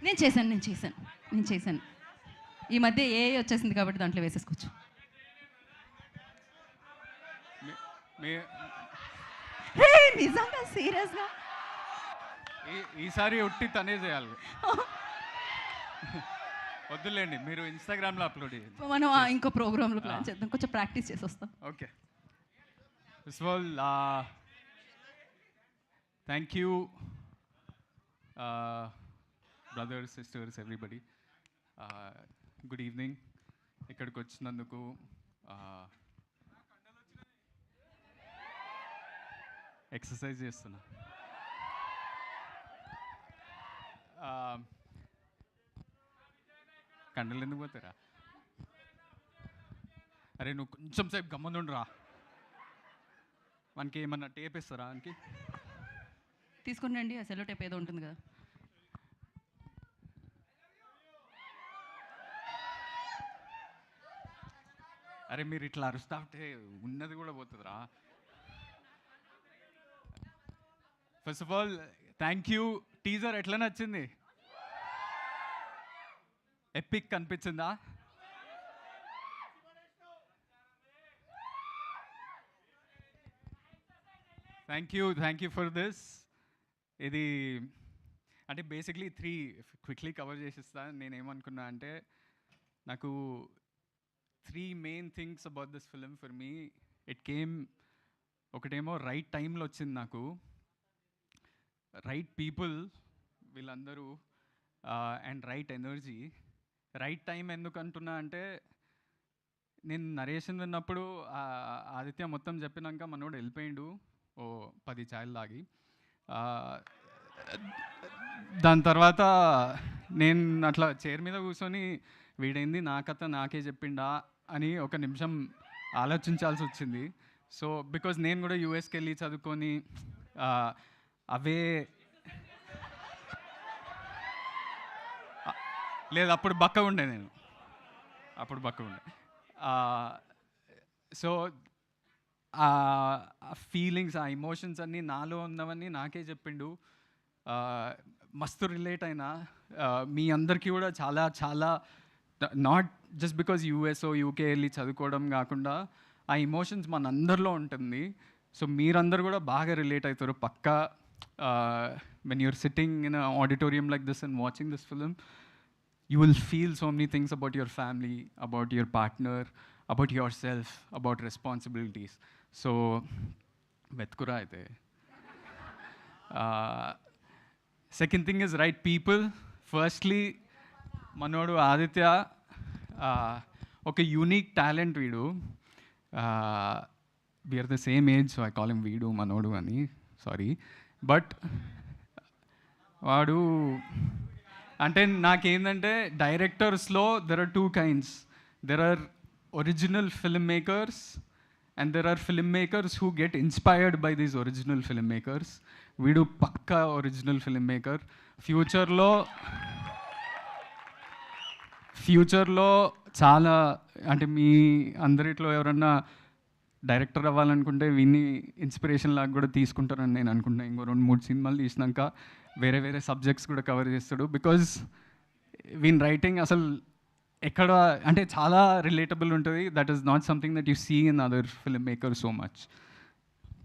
నేను చేశాను. ఈ మధ్య ఏఐ వచ్చేసింది కాబట్టి దాంట్లో వేసేసుకోవచ్చు. నిజంగా సీరియస్గా ఈసారి ఒట్టి తనే చేయాలి. వద్దులేండి, మీరు ఇన్స్టాగ్రామ్లో అప్లోడ్ చేయండి. మనం ఇంకో ప్రోగ్రాంలో ప్లాన్ చేద్దాం, కొంచెం ప్రాక్టీస్ చేసి వస్తాం. Okay. First of all thank you brothers, sisters, everybody. Good evening. ఇక్కడికి వచ్చినందుకు ఎక్సర్సైజ్ చేస్తున్నా. కండలు ఎందుకు పోతారా? అరే నువ్వు కొంచెం సేపు గమ్మునుండ్రా. మనకి ఏమన్నా టేప్ ఇస్తారా? మనకి తీసుకుని రండి, ఆ సెల్లో టేప్ ఏదో ఉంటుంది కదా. అరే మీరు ఇట్లా అరుస్తా ఉంటే ఉన్నది కూడా పోతుందిరా. First of all thank you. Teaser ఎట్లా నచ్చింది? ఎపిక్ కనిపించిందా? Thank you for this. ఇది అంటే బేసిక్లీ 3 క్విక్లీ కవర్ చేసిస్తా. నేనేమనుకున్నా అంటే నాకు 3 main things about this film for me. It came, ఒకటేమో రైట్ టైంలో వచ్చింది నాకు, రైట్ పీపుల్ వీళ్ళందరూ, and right energy. Right time ఎందుకు అంటున్నా అంటే నేను నరేషన్ విన్నప్పుడు ఆదిత్య మొత్తం చెప్పినాక మనోడు వెళ్ళిపోయిండు ఓ 10 ఛాయలు తాగి. దాని తర్వాత నేను అట్లా చైర్ మీద కూర్చొని వీడైంది నా కథ నాకే చెప్పిండా అని ఒక నిమిషం ఆలోచించాల్సి వచ్చింది. సో బికాజ్ నేను కూడా యూఎస్కి వెళ్ళి చదువుకొని అవే లేదు, అప్పుడు బక్క ఉండే, నేను అప్పుడు బక్క ఉండే. సో ఆ ఫీలింగ్స్, ఆ ఎమోషన్స్ అన్నీ నాలో ఉన్నవన్నీ నాకే చెప్పిండు. మస్తు రిలేట్ అయినా. మీ అందరికీ కూడా చాలా చాలా, నాట్ జస్ట్ బికాజ్ యూఎస్ఓ యూకే వెళ్ళి చదువుకోవడం కాకుండా ఆ ఎమోషన్స్ మనందరిలో ఉంటుంది. సో మీరందరూ కూడా బాగా రిలేట్ అవుతారు పక్కా. When you're sitting in a auditorium like this and watching this film, you will feel so many things about your family, about your partner, about yourself, about responsibilities. So vetkura aithe. Second thing is right people. Firstly, manodu Aditya oka unique talent veedu. We are the same age, so I call him Veedu Manodu ani. Sorry, but vaadu అంటే నాకేంటంటే డైరెక్టర్స్లో there are 2 kinds. There are original film makers and there are film makers who get inspired by these original film makers. వీడు పక్కా original film maker. ఫ్యూచర్లో చాలా, అంటే మీ అందరిట్లో ఎవరన్నా director అవ్వాలనుకుంటే వీన్ని ఇన్స్పిరేషన్ లాగా కూడా తీసుకుంటారని నేను అనుకుంటున్నాను. ఇంకో 2-3 సినిమాలు తీసినాక వేరే వేరే సబ్జెక్ట్స్ కూడా కవర్ చేస్తాడు. బికాజ్ వీన్ రైటింగ్ అసలు ఎక్కడ అంటే చాలా రిలేటబుల్ ఉంటుంది. That is not something that you see in other film maker so much.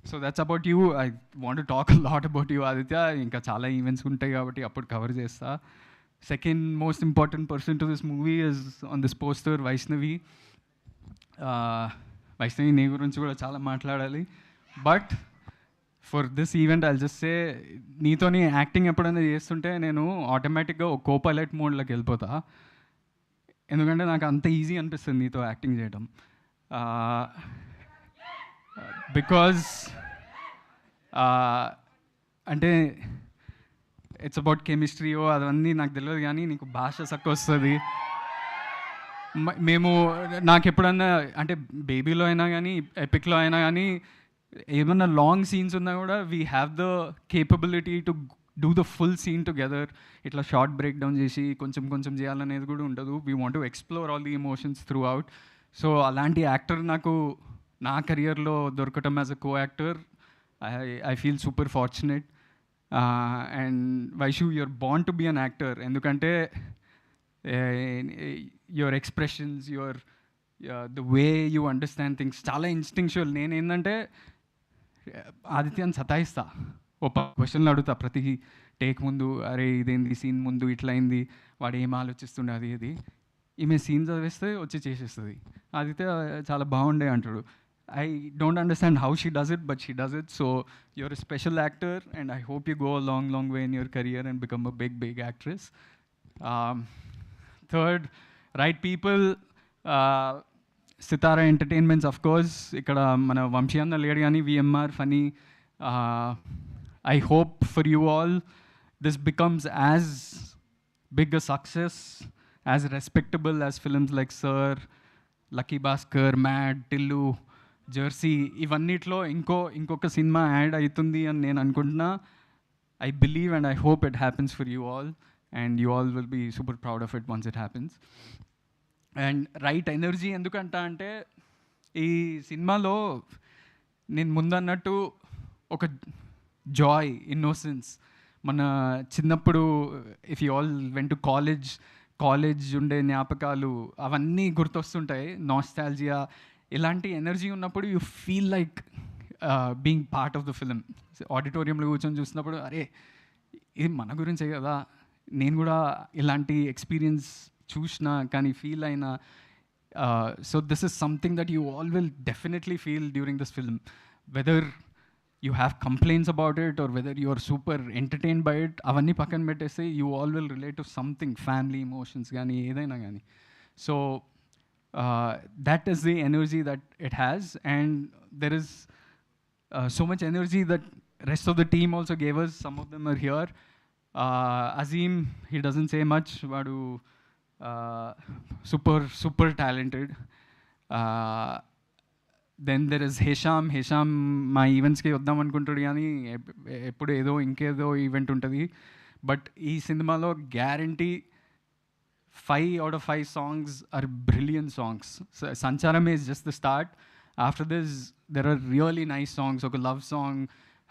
So that's about you. I want to talk lot about you Aditya. ఇంకా చాలా ఈవెంట్స్ ఉంటాయి కాబట్టి అప్పుడు కవర్ చేస్తా. Second most important person to this movie is on this poster Vaishnavi. Vaishnavi నీ గురించి కూడా చాలా మాట్లాడాలి. But for this event I'll just say, నీతోని యాక్టింగ్ ఎప్పుడైనా చేస్తుంటే నేను ఆటోమేటిక్గా ఒక కో-పైలట్ మోడ్లోకి వెళ్ళిపోతా. ఎందుకంటే నాకు అంత ఈజీ అనిపిస్తుంది నీతో యాక్టింగ్ చేయడం. బికాజ్ అంటే ఇట్స్ అబౌట్ కెమిస్ట్రీయో అవన్నీ నాకు తెలియదు, కానీ నీకు భాష చక్కగా వస్తుంది. మేము నాకు ఎప్పుడన్నా అంటే బేబీలో అయినా కానీ ఎపిక్లో అయినా కానీ ఏమన్నా లాంగ్ సీన్స్ ఉన్నా కూడా we have the capability to do the full scene together. ఇట్లా షార్ట్ బ్రేక్ డౌన్ చేసి కొంచెం కొంచెం చేయాలనేది కూడా ఉండదు. We want to explore all the emotions throughout. So అలాంటి యాక్టర్ నాకు నా కెరియర్లో దొరకటం as a co actor, I feel super fortunate. And Vaishu you're bound to be an actor. ఎందుకంటే your expressions, the way you understand things చాలా instinctual. నేను ఏంటంటే ఆదిత్యాన్ని సతాయిస్తా, ఓ క్వశ్చన్లు అడుగుతా ప్రతి టేక్ ముందు, అరే ఇదేంది సీన్ ముందు ఇట్లా అయింది, వాడు ఏం ఆలోచిస్తుండే అది ఇది. ఈమె సీన్ చదివేస్తే వచ్చి చేసేస్తుంది. ఆదిత్య చాలా బాగుండే అంటాడు. I don't understand how she does it, but she does it. So you're a special actor, and I hope you go a long, long way in your career and become a big, big actress. Third, right people. Sitara Entertainments, of course. Ikkada mana Vamshi anna ledi ani VMR funny. I hope for you all this becomes as big a success, as respectable as films like Sir, Lucky Bhaskar, Mad, Tillu, Jersey, ఇవన్నిట్లో ఇంకొక సినిమా add అవుతుంది అని నేను అనుకుంటున్నా. I believe and I hope it happens for you all, and you all will be super proud of it once it happens. And right energy ఎందుకంటా అంటే ఈ సినిమాలో నేను ముందన్నట్టు ఒక జాయ్, ఇన్నోసెన్స్, మన చిన్నప్పుడు if you all went to college ఉండే జ్ఞాపకాలు అవన్నీ గుర్తొస్తుంటాయి, నాస్టాల్జియా. ఇలాంటి ఎనర్జీ ఉన్నప్పుడు you feel like being part of the film. ఆడిటోరియంలో కూర్చొని చూసినప్పుడు అరే ఇది మన గురించే కదా, నేను కూడా ఇలాంటి ఎక్స్పీరియన్స్ చూసినా కానీ ఫీల్ అయినా. So this is something that you all will definitely feel during this film, whether you have complaints about it or whether you are super entertain by it. అవన్నీ పక్కన పెట్టేస్తే you all will relate to something, family emotions కానీ ఏదైనా కానీ. So that is the energy that it has, and there is so much energy that rest of the team also gave us. Some of them are here. Azim, he doesn't say much, vadu super talented. Then there is Hesham మా ఈవెంట్స్కి వద్దాం అనుకుంటాడు కానీ ఎప్పుడు ఇంకేదో event ఉంటుంది. But ఈ సినిమాలో guarantee 5 out of 5 songs are brilliant songs. So Sancharam is just the start. After this, there are really nice songs. Like a love song,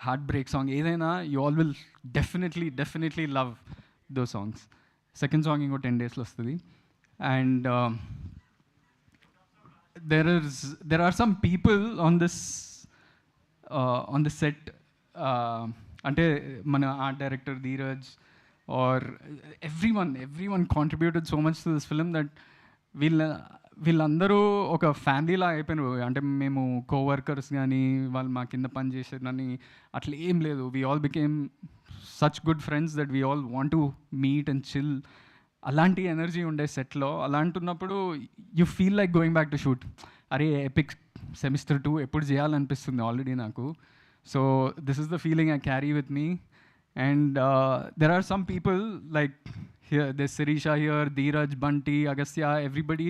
heartbreak song. Edaina, you all will definitely love those songs. Second song ingo 10 days lo vastadi. And there are some people on this on the set. Ante mana art director Dheeraj, or everyone contributed so much to this film that వీళ్ళందరూ ఒక ఫ్యామిలీలా అయిపోయినారు. అంటే మేము coworkers కానీ వాళ్ళు మా కింద పని చేసేదని అట్లా ఏం లేదు. We all became such good friends that we all want to meet and chill. అలాంటి ఎనర్జీ ఉండే సెట్లో. అలాంటున్నప్పుడు you feel like going back to shoot. అరే ఎపిక్ సెమిస్టర్ 2 ఎప్పుడు చేయాలనిపిస్తుంది ఆల్రెడీ నాకు. So this is the feeling I carry with me. And there are some people like here, there's Sirisha here, Dheeraj, Bunty, Agastya, everybody.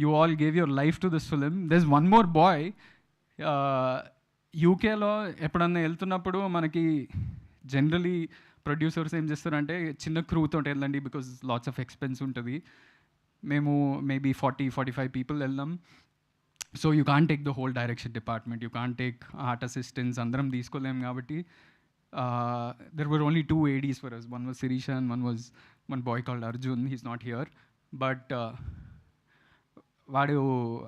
You all gave your life to this film. There's one more boy. యూకేలో ఎప్పుడన్నా వెళ్తున్నప్పుడు మనకి generally producers ఏం చేస్తారంటే చిన్న క్రూతో వెళ్ళండి, because lots of expense ఉంటుంది. మేము మేబీ 40-45 పీపుల్ వెళ్దాం. So you can't take the whole direction department, you can't take art assistants, అందరం తీసుకోలేము. కాబట్టి there were only 2 ADs for us. One was Sirisha and one boy called Arjun. He's not here. But వాడు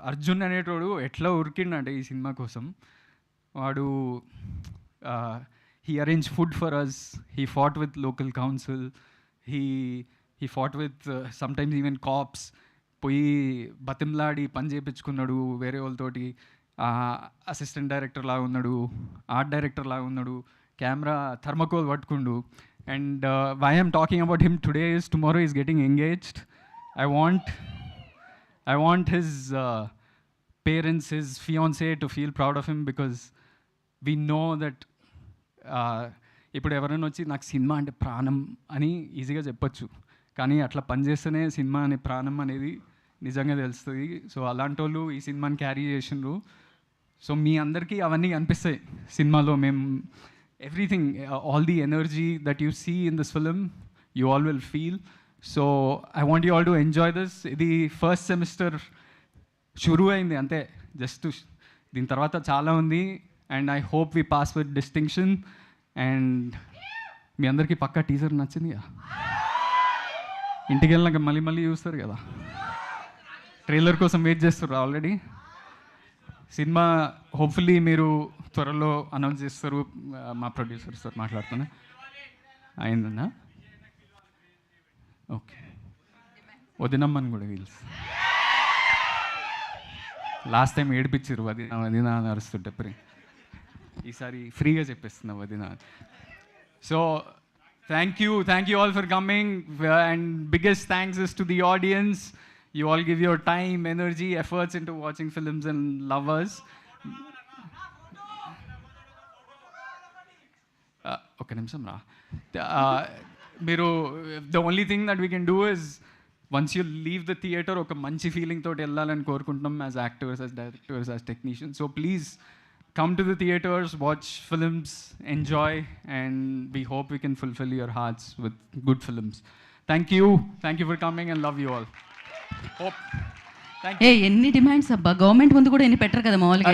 అర్జున్ అనేటోడు ఎట్లా ఉరికిండంటే ఈ cinema కోసం. వాడు he arranged food for us. He fought with local council. He fought with sometimes even cops. పోయి బతిమలాడి పని చేయించుకున్నాడు వేరే వాళ్ళతోటి. అసిస్టెంట్ డైరెక్టర్ లాగా ఉన్నాడు, ఆర్ట్ డైరెక్టర్ లాగా ఉన్నాడు, కెమెరా థర్మకోల్ పట్టుకుండు. And why I'm talking about him today is tomorrow is getting engaged. I want his parents, his fiancée to feel proud of him, because we know that ఇప్పుడు ఎవరైనా వచ్చి నాకు cinema అంటే ప్రాణం అని ఈజీగా చెప్పొచ్చు, కానీ అట్లా పనిచేస్తేనే సినిమా అనే ప్రాణం అనేది నిజంగా తెలుస్తుంది. సో అలాంటి వాళ్ళు ఈ సినిమాని క్యారీ చేసిండ్రు. సో మీ అందరికీ అవన్నీ అనిపిస్తాయి సినిమాలో. మేము everything, all the energy that you see in this film, you all will feel. So I want you all to enjoy this. The first semester shuru ayindi ante, just din tarvata chaala undi, and I hope we pass with distinction. And మీ అందరికీ పక్కా teaser నచ్చిందిగా. ఇంటికి వెళ్ళినాక మళ్ళీ మళ్ళీ చూస్తారు కదా, trailer కోసం wait చేస్తారు already. Cinema hopefully మీరు త్వరలో అనౌన్స్ చేస్తారు. మా ప్రొడ్యూసర్స్తో మాట్లాడుతున్నా. అయిందన్నా? ఓకే, వదినమ్మని కూడా వీల్స్. లాస్ట్ టైం ఏడిపించారు వదిన అని అరుస్తుంటే ఈసారి ఫ్రీగా చెప్పేస్తున్నా వదిన. So thank you all for coming, and biggest thanks is to the audience. You all give your time, energy, efforts into watching films and love us. ఒక్క నిమిషం రా. మీరు the only thing that we can do is once you leave the theater ఒక మంచి feeling తోటి వెళ్ళాలని కోరుకుంటున్నాం, as actors, as directors, as technicians. So please come to the theaters, watch films, enjoy, and we hope we can fulfill your hearts with good films. Thank you for coming, and love you all. Hope. Thank you. ఎన్ని demands అబ్బా, government ముందు కూడా ఎన్ని పెట్టరు కదా మామూలుగా.